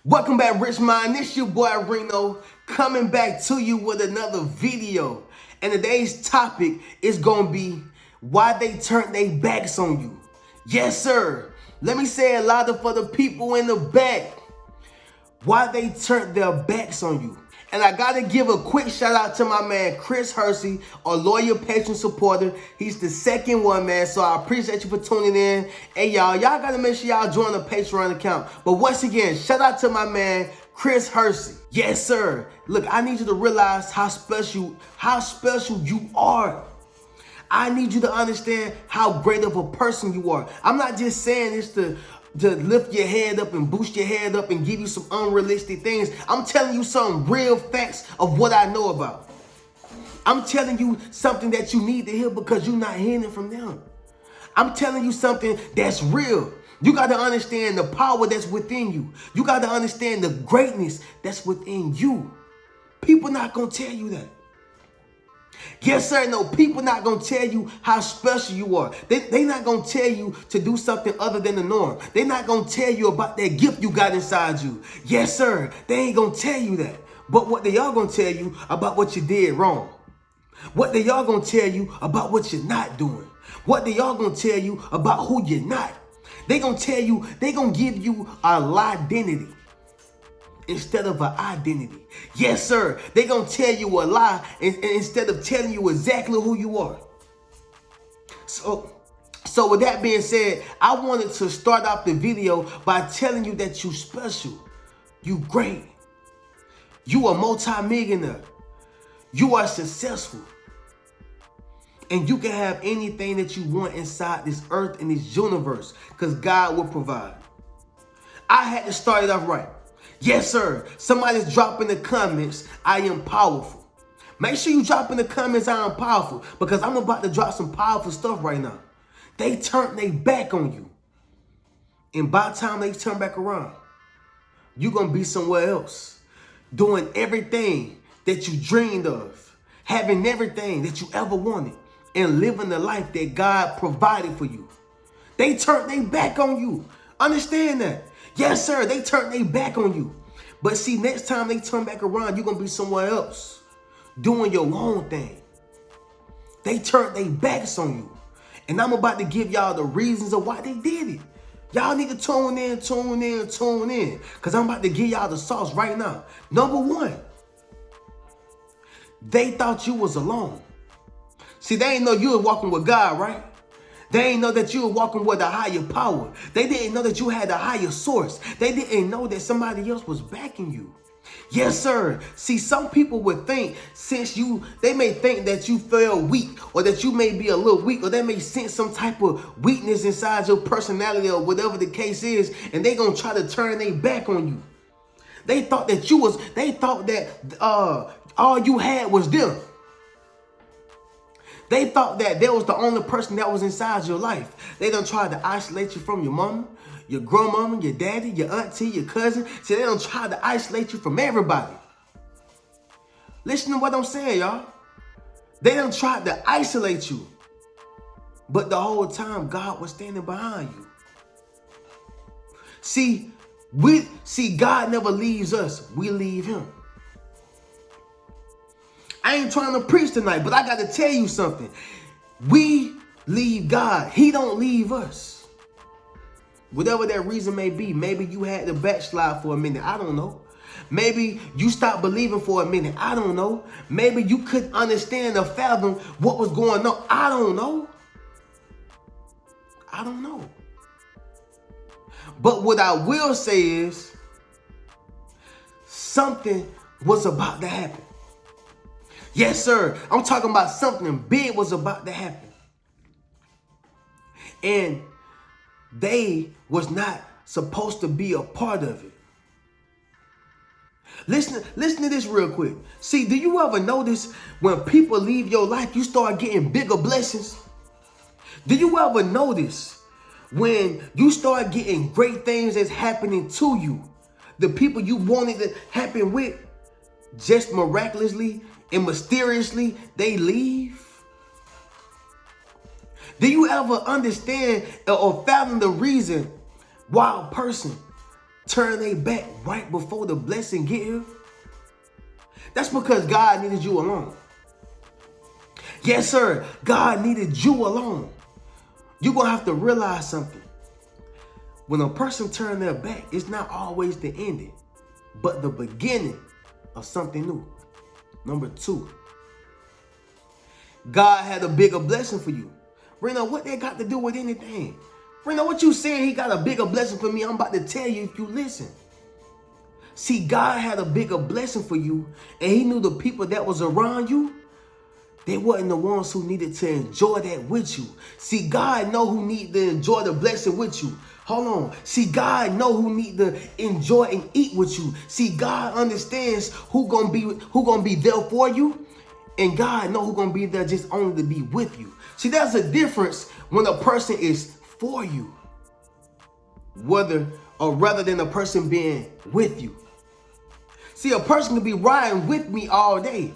Welcome back, Rich Mind. It's your boy Reno coming back to you with another video. And today's topic is gonna be why they turned their backs on you. Yes, sir. Let me say it louder for the people in the back. Why they turned their backs on you. And I gotta give a quick shout out to my man Chris Hersey, our loyal patron supporter. He's the second one, man. So I appreciate you for tuning in. Hey, y'all gotta make sure y'all join the Patreon account. But once again, shout out to my man Chris Hersey. Yes, sir. Look, I need you to realize how special you are. I need you to understand how great of a person you are. I'm not just saying this to lift your head up and boost your head up and give you some unrealistic things. I'm telling you some real facts of what I know about. I'm telling you something that you need to hear because you're not hearing it from them. I'm telling you something that's real. You got to understand the power that's within you. You got to understand the greatness that's within you. People not going to tell you that. Yes, sir. No, people not going to tell you how special you are. They not going to tell you to do something other than the norm. They not going to tell you about that gift you got inside you. Yes, sir. They ain't going to tell you that. But what they are going to tell you about what you did wrong. What they are going to tell you about what you're not doing. What they are going to tell you about who you're not. They going to tell you, they going to give you a identity instead of an identity. Yes, sir. They're going to tell you a lie instead of telling you exactly who you are. So with that being said, I wanted to start off the video by telling you that you special. You great. You a multi-millionaire. You are successful. And you can have anything that you want inside this earth and this universe because God will provide. I had to start it off right. Yes, sir. Somebody's dropping in the comments, I am powerful. Make sure you drop in the comments, I am powerful, because I'm about to drop some powerful stuff right now. They turned their back on you. And by the time they turn back around, you're going to be somewhere else, doing everything that you dreamed of, having everything that you ever wanted, and living the life that God provided for you. They turned their back on you. Understand that. Yes, sir, they turned their back on you. But see, next time they turn back around, you're going to be somewhere else, doing your own thing. They turned their backs on you. And I'm about to give y'all the reasons of why they did it. Y'all need to tune in. Because I'm about to give y'all the sauce right now. Number one, they thought you was alone. See, they didn't know you were walking with God, right? They didn't know that you were walking with a higher power. They didn't know that you had a higher source. They didn't know that somebody else was backing you. Yes, sir. See, some people would think they may think that you feel weak or that you may be a little weak or they may sense some type of weakness inside your personality or whatever the case is, and they going to try to turn their back on you. They thought that all you had was them. They thought that they was the only person that was inside your life. They done tried to isolate you from your mama, your grandmama, your daddy, your auntie, your cousin. See, they done tried to isolate you from everybody. Listen to what I'm saying, y'all. They done tried to isolate you. But the whole time, God was standing behind you. See, God never leaves us. We leave him. I ain't trying to preach tonight, but I got to tell you something. We leave God. He don't leave us. Whatever that reason may be, maybe you had to backslide for a minute. I don't know. Maybe you stopped believing for a minute. I don't know. Maybe you couldn't understand or fathom what was going on. I don't know. I don't know. But what I will say is something was about to happen. Yes, sir. I'm talking about something big was about to happen. And they was not supposed to be a part of it. Listen to this real quick. See, do you ever notice when people leave your life, you start getting bigger blessings? Do you ever notice when you start getting great things that's happening to you, the people you wanted to happen with, just miraculously and mysteriously, they leave? Do you ever understand or fathom the reason why a person turn their back right before the blessing get here? That's because God needed you alone. Yes, sir. God needed you alone. You're going to have to realize something. When a person turns their back, it's not always the ending, but the beginning of something new. Number 2, God had a bigger blessing for you. Reno, what that got to do with anything? Reno, what you saying he got a bigger blessing for me? I'm about to tell you if you listen. See, God had a bigger blessing for you, and he knew the people that was around you, they wasn't the ones who needed to enjoy that with you. See, God know who need to enjoy the blessing with you. Hold on. See, God know who need to enjoy and eat with you. See, God understands who gonna be there for you, and God know who gonna be there just only to be with you. See, there's a difference when a person is for you, rather than a person being with you. See, a person can be riding with me all day,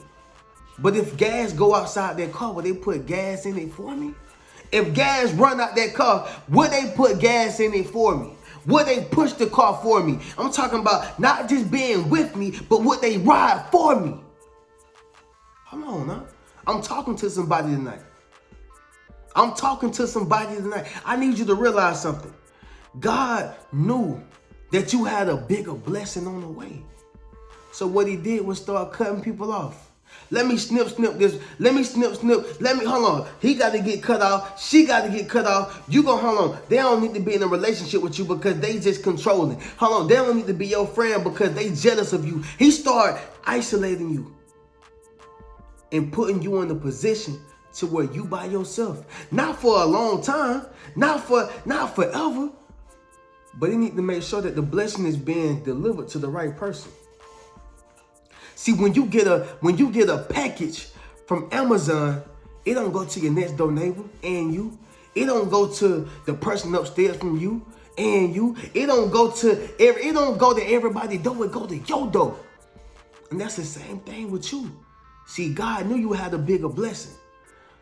but if gas go outside their car, will they put gas in it for me? If gas run out that car, would they put gas in it for me? Would they push the car for me? I'm talking about not just being with me, but would they ride for me? Hold on, huh? I'm talking to somebody tonight. I need you to realize something. God knew that you had a bigger blessing on the way. So what he did was start cutting people off. Let me snip this. Let me snip. Hold on. He got to get cut off. She got to get cut off. You go, hold on. They don't need to be in a relationship with you because they just controlling. Hold on. They don't need to be your friend because they jealous of you. He start isolating you and putting you in a position to where you by yourself. Not for a long time. Not forever. But he need to make sure that the blessing is being delivered to the right person. See, when you get a package from Amazon, it don't go to your next door neighbor and you. It don't go to the person upstairs from you and you. It don't go to everybody door. It go to your door. And that's the same thing with you. See, God knew you had a bigger blessing.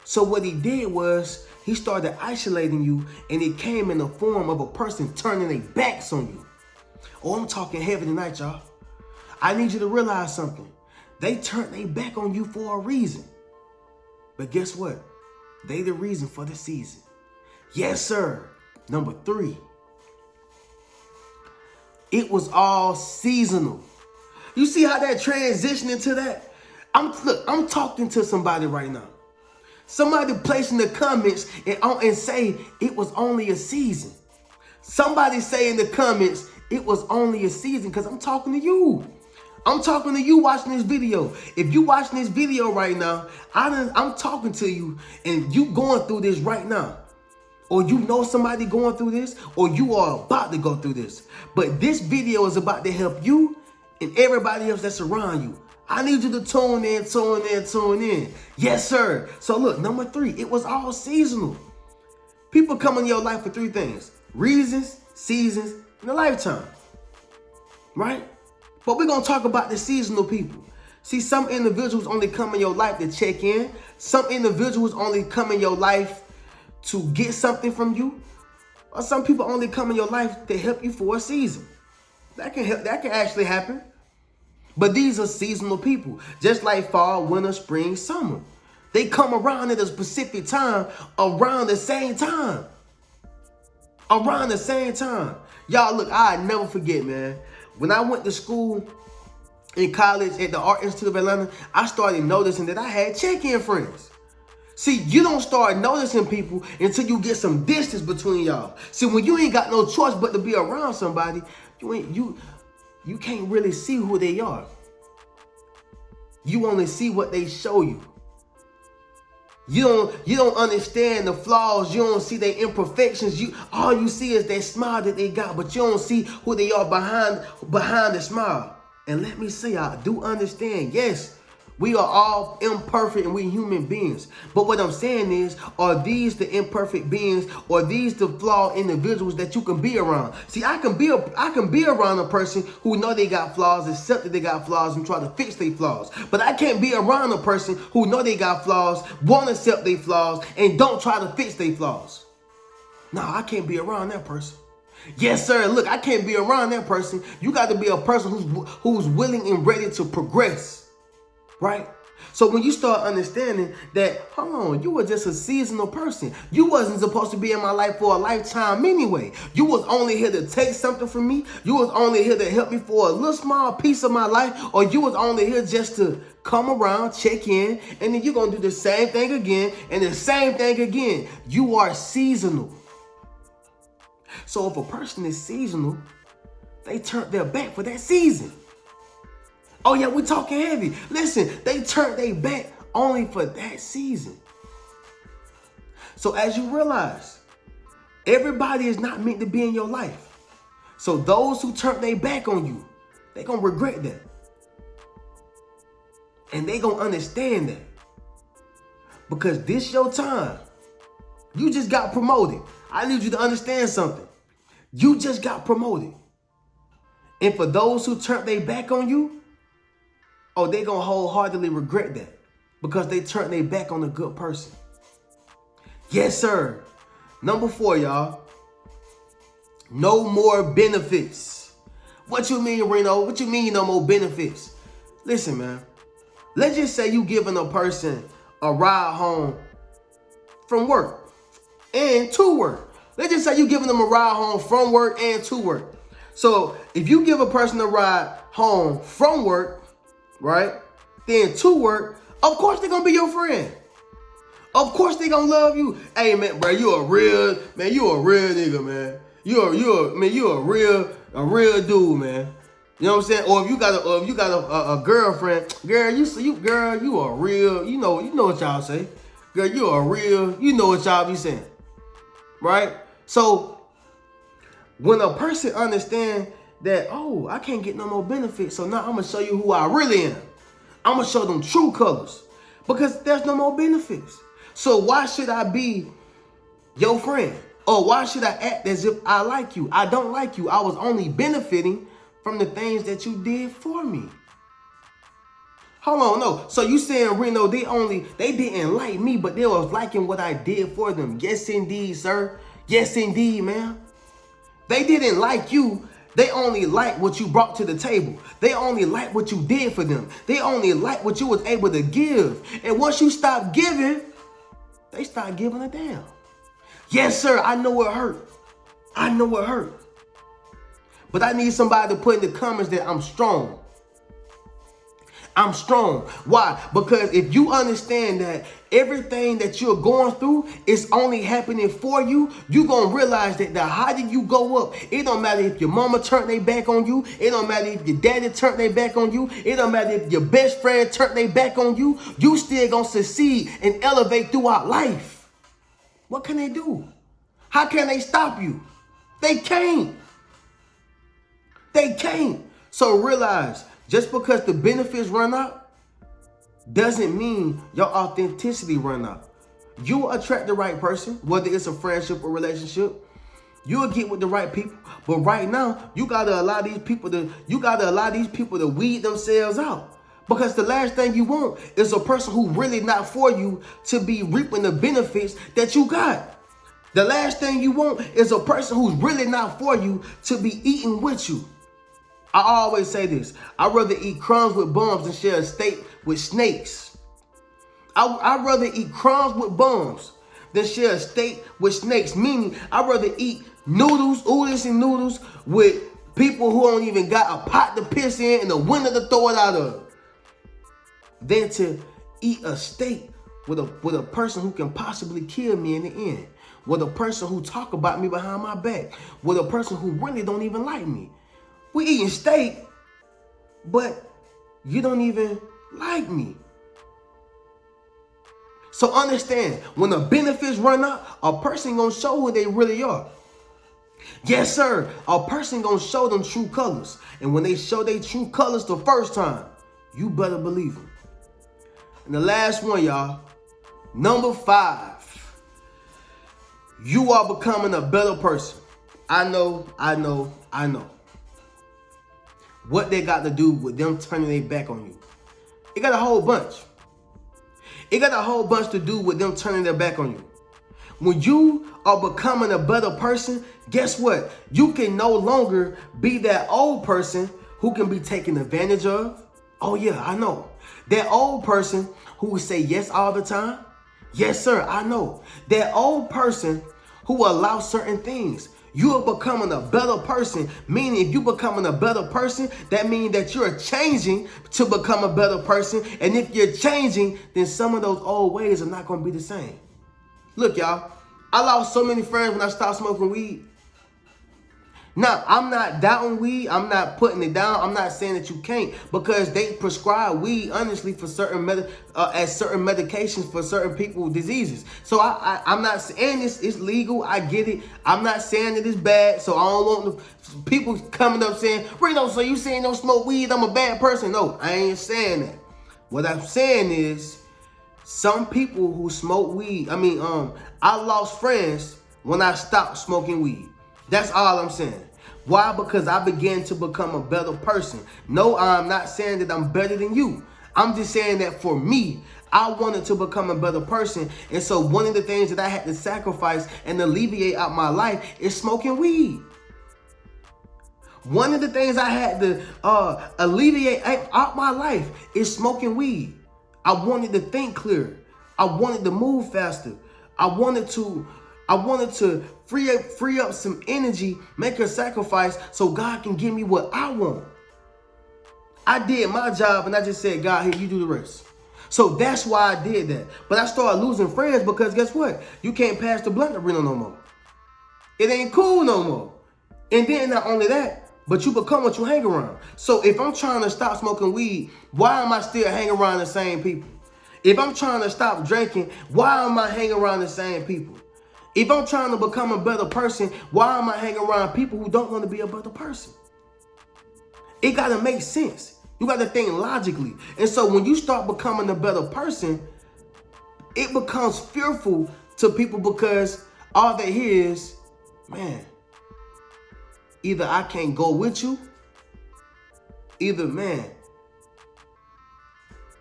So what he did was he started isolating you, and it came in the form of a person turning their backs on you. Oh, I'm talking heavy tonight, y'all. I need you to realize something. They turned their back on you for a reason. But guess what? They the reason for the season. Yes, sir. Number 3. It was all seasonal. You see how that transitioned into that? I'm talking to somebody right now. Somebody place in the comments and say it was only a season. Somebody say in the comments it was only a season, because I'm talking to you. I'm talking to you watching this video. If you watching this video right now, I'm talking to you and you going through this right now. Or you know somebody going through this, or you are about to go through this. But this video is about to help you and everybody else that's around you. I need you to tune in. Yes, sir. So look, number 3, it was all seasonal. People come in your life for 3 things: reasons, seasons, and a lifetime. Right? But we're going to talk about the seasonal people. See, some individuals only come in your life to check in. Some individuals only come in your life to get something from you. Or some people only come in your life to help you for a season. That can actually happen. But these are seasonal people, just like fall, winter, spring, summer. They come around at a specific time, around the same time. Y'all, look, I never forget, man. When I went to school in college at the Art Institute of Atlanta, I started noticing that I had check-in friends. See, you don't start noticing people until you get some distance between y'all. See, when you ain't got no choice but to be around somebody, you can't really see who they are. You only see what they show you. You don't understand the flaws. You don't see their imperfections. All you see is that smile that they got, but you don't see who they are behind the smile. And let me say, I do understand. Yes, we are all imperfect and we human beings. But what I'm saying is, are these the imperfect beings, or these the flawed individuals that you can be around? See, I can be around a person who know they got flaws, accept that they got flaws, and try to fix their flaws. But I can't be around a person who know they got flaws, won't accept their flaws, and don't try to fix their flaws. No, I can't be around that person. Yes, sir. Look, I can't be around that person. You got to be a person who's willing and ready to progress, right? So when you start understanding that, hold on, you were just a seasonal person. You wasn't supposed to be in my life for a lifetime anyway. You was only here to take something from me. You was only here to help me for a little small piece of my life, or you was only here just to come around, check in, and then you're going to do the same thing again and the same thing again. You are seasonal. So if a person is seasonal, they turn their back for that season. Oh yeah, we talking heavy. Listen, they turned their back only for that season. So as you realize, everybody is not meant to be in your life. So those who turn their back on you, they're going to regret that. And they're going to understand that. Because this your time. You just got promoted. I need you to understand something. You just got promoted. And for those who turn their back on you, oh, they gonna wholeheartedly regret that because they turned their back on a good person. Yes, sir. Number 4, y'all. No more benefits. What you mean, Reno? What you mean no more benefits? Listen, man. Let's just say you giving a person a ride home from work and to work. Let's just say you giving them a ride home from work and to work. So if you give a person a ride home from work, right, then to work, of course they're gonna be your friend. Of course they gonna love you. Hey man, bro, you a real nigga, man. You a real dude, man. You know what I'm saying? Or if you got a girlfriend, girl, you a real, you know what y'all say. Girl, you a real, you know what y'all be saying. Right? So when a person understands that, oh, I can't get no more benefits, so now I'm gonna show you who I really am. I'm gonna show them true colors because there's no more benefits. So why should I be your friend? Or why should I act as if I like you? I don't like you. I was only benefiting from the things that you did for me. Hold on, no. So you saying, Reno, they didn't like me, but they was liking what I did for them. Yes, indeed, sir. Yes, indeed, ma'am. They didn't like you. They only like what you brought to the table. They only like what you did for them. They only like what you was able to give. And once you stop giving, they start giving a damn. Yes, sir, I know it hurt. I know it hurt. But I need somebody to put in the comments that I'm strong. I'm strong. Why? Because if you understand that everything that you're going through is only happening for you, you're going to realize that the higher you go up, it don't matter if your mama turned their back on you. It don't matter if your daddy turned their back on you. It don't matter if your best friend turned their back on you. You still going to succeed and elevate throughout life. What can they do? How can they stop you? They can't. They can't. So realize, just because the benefits run out doesn't mean your authenticity run out. You'll attract the right person, whether it's a friendship or relationship. You'll get with the right people. But right now, you gotta allow these people to weed themselves out. Because the last thing you want is a person who really not for you to be reaping the benefits that you got. The last thing you want is a person who's really not for you to be eating with you. I always say this. I'd rather eat crumbs with bums than share a steak with snakes. I'd rather eat crumbs with bums than share a steak with snakes. Meaning, I'd rather eat oodles and noodles with people who don't even got a pot to piss in and a window to throw it out of, than to eat a steak with a person who can possibly kill me in the end. With a person who talk about me behind my back. With a person who really don't even like me. We eating steak, but you don't even like me. So understand, when the benefits run out, a person gonna show who they really are. Yes, sir, a person gonna show them true colors. And when they show their true colors the first time, you better believe them. And the last one, y'all, number 5, you are becoming a better person. I know. What they got to do with them turning their back on you? It got a whole bunch. It got a whole bunch to do with them turning their back on you. When you are becoming a better person, guess what? You can no longer be that old person who can be taken advantage of. Oh yeah, I know. That old person who will say yes all the time. Yes, sir, I know. That old person who will allow certain things. You are becoming a better person, meaning if you're becoming a better person, that means that you're changing to become a better person. And if you're changing, then some of those old ways are not going to be the same. Look, y'all, I lost so many friends when I stopped smoking weed. Now, I'm not doubting weed. I'm not putting it down. I'm not saying that you can't, because they prescribe weed, honestly, for certain as certain medications for certain people with diseases. So I'm not saying it's legal. I get it. I'm not saying that it's bad. So I don't want the people coming up saying, Reno, so you saying don't smoke weed, I'm a bad person. No, I ain't saying that. What I'm saying is some people who smoke weed, I lost friends when I stopped smoking weed. That's all I'm saying. Why? Because I began to become a better person. No, I'm not saying that I'm better than you. I'm just saying that for me, I wanted to become a better person. And so one of the things that I had to sacrifice and alleviate out my life is smoking weed. One of the things I had to alleviate out my life is smoking weed. I wanted to think clearer. I wanted to move faster. I wanted to free up some energy, make a sacrifice so God can give me what I want. I did my job and I just said, God, here, you do the rest. So that's why I did that. But I started losing friends because guess what? You can't pass the blunt arena no more. It ain't cool no more. And then not only that, but you become what you hang around. So if I'm trying to stop smoking weed, why am I still hanging around the same people? If I'm trying to stop drinking, why am I hanging around the same people? If I'm trying to become a better person, why am I hanging around people who don't want to be a better person? It got to make sense. You got to think logically. And so when you start becoming a better person, it becomes fearful to people because all they hear is, man, either I can't go with you, either, man,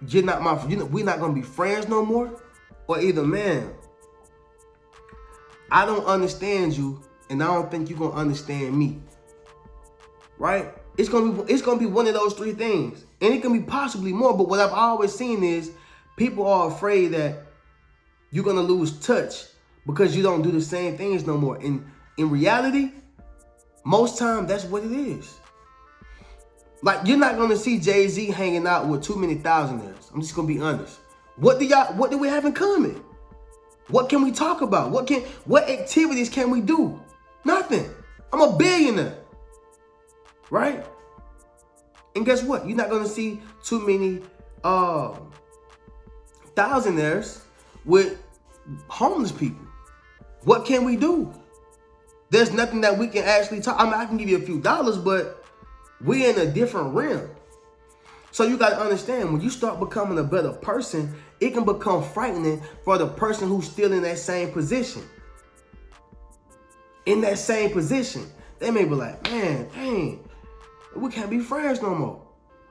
we're not going to be friends no more, or either, man, I don't understand you, and I don't think you're gonna understand me. Right? It's gonna be one of those three things, and it can be possibly more. But what I've always seen is people are afraid that you're gonna lose touch because you don't do the same things no more. And in reality, most time that's what it is. Like, you're not gonna see Jay-Z hanging out with too many thousandaires. I'm just gonna be honest. What do we have in common? What can we talk about? What activities can we do? Nothing. I'm a billionaire. Right? And guess what? You're not going to see too many thousandaires with homeless people. What can we do? There's nothing that we can actually talk. I can give you a few dollars, but we're in a different realm. So you got to understand, when you start becoming a better person, it can become frightening for the person who's still in that same position. In that same position, they may be like, man, dang, we can't be friends no more.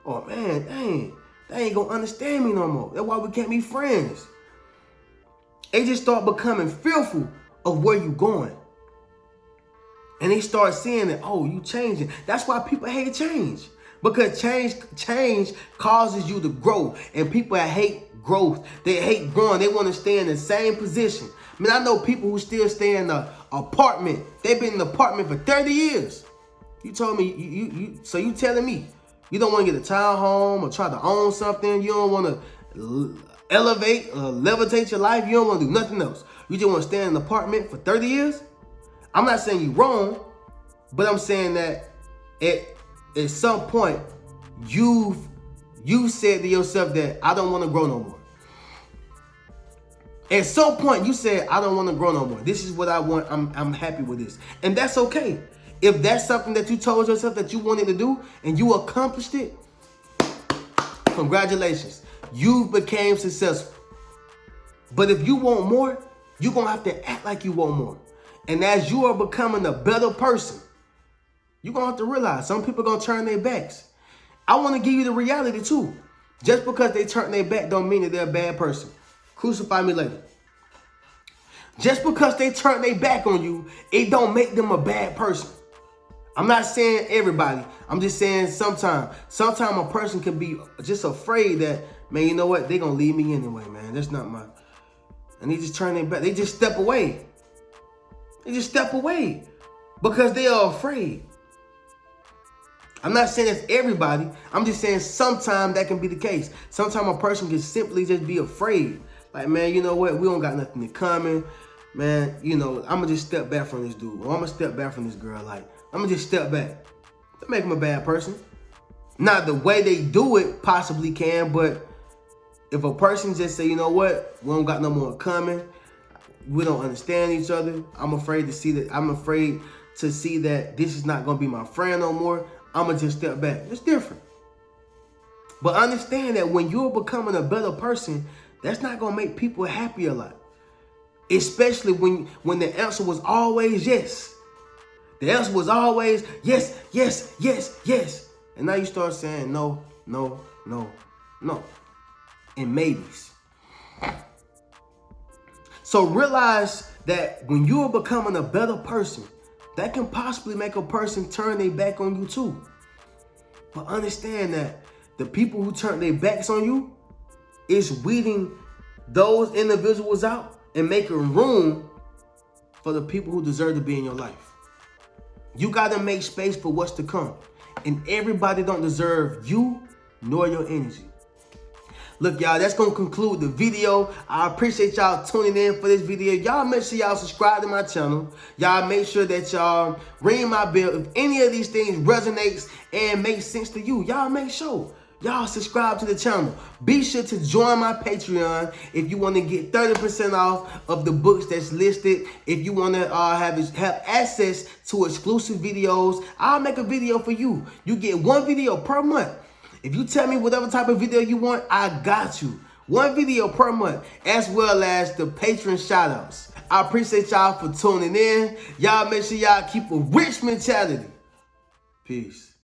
Or, man, dang, they ain't gonna understand me no more. That's why we can't be friends. They just start becoming fearful of where you going. And they start seeing that, oh, you changing. That's why people hate change. Because change causes you to grow. And people that hate growth, they hate growing. They want to stay in the same position. I mean, I know people who still stay in the apartment. They've been in the apartment for 30 years. You told me, so you telling me you don't want to get a townhome or try to own something. You don't want to elevate or levitate your life. You don't want to do nothing else. You just want to stay in an apartment for 30 years? I'm not saying you're wrong, but I'm saying that at some point, you said to yourself that I don't want to grow no more. At some point, you said, I don't want to grow no more. This is what I want. I'm happy with this. And that's okay. If that's something that you told yourself that you wanted to do and you accomplished it, congratulations. You became successful. But if you want more, you're going to have to act like you want more. And as you are becoming a better person, you're going to have to realize some people are going to turn their backs. I want to give you the reality too. Just because they turn their back don't mean that they're a bad person. Crucify me later. Just because they turn their back on you, it don't make them a bad person. I'm not saying everybody. I'm just saying sometimes a person can be just afraid that, man, you know what? They're going to leave me anyway, man. That's not my... And they just turn their back. They just step away. They just step away because they are afraid. I'm not saying that's everybody. I'm just saying sometimes that can be the case. Sometimes a person can simply just be afraid. Like, man, you know what? We don't got nothing in common. Man, you know, I'm going to just step back from this dude. Or I'm going to step back from this girl. Like, I'm going to just step back. That make them a bad person. Not the way they do it possibly can, but if a person just say, you know what? We don't got no more in common. We don't understand each other. I'm afraid to see that. I'm afraid to see that this is not going to be my friend no more. I'm going to just step back. It's different. But understand that when you're becoming a better person, that's not going to make people happy a lot. Especially when the answer was always yes. The answer was always yes, yes, yes, yes. And now you start saying no, no, no, no. And maybes. So realize that when you are becoming a better person, that can possibly make a person turn their back on you too. But understand that the people who turn their backs on you is weeding those individuals out and making room for the people who deserve to be in your life. You got to make space for what's to come. And everybody don't deserve you nor your energy. Look, y'all, that's going to conclude the video. I appreciate y'all tuning in for this video. Y'all make sure y'all subscribe to my channel. Y'all make sure that y'all ring my bell. If any of these things resonates and makes sense to you, y'all make sure y'all subscribe to the channel. Be sure to join my Patreon if you want to get 30% off of the books that's listed. If you want to have access to exclusive videos, I'll make a video for you. You get one video per month. If you tell me whatever type of video you want, I got you. One video per month, as well as the patron shoutouts. I appreciate y'all for tuning in. Y'all make sure y'all keep a rich mentality. Peace.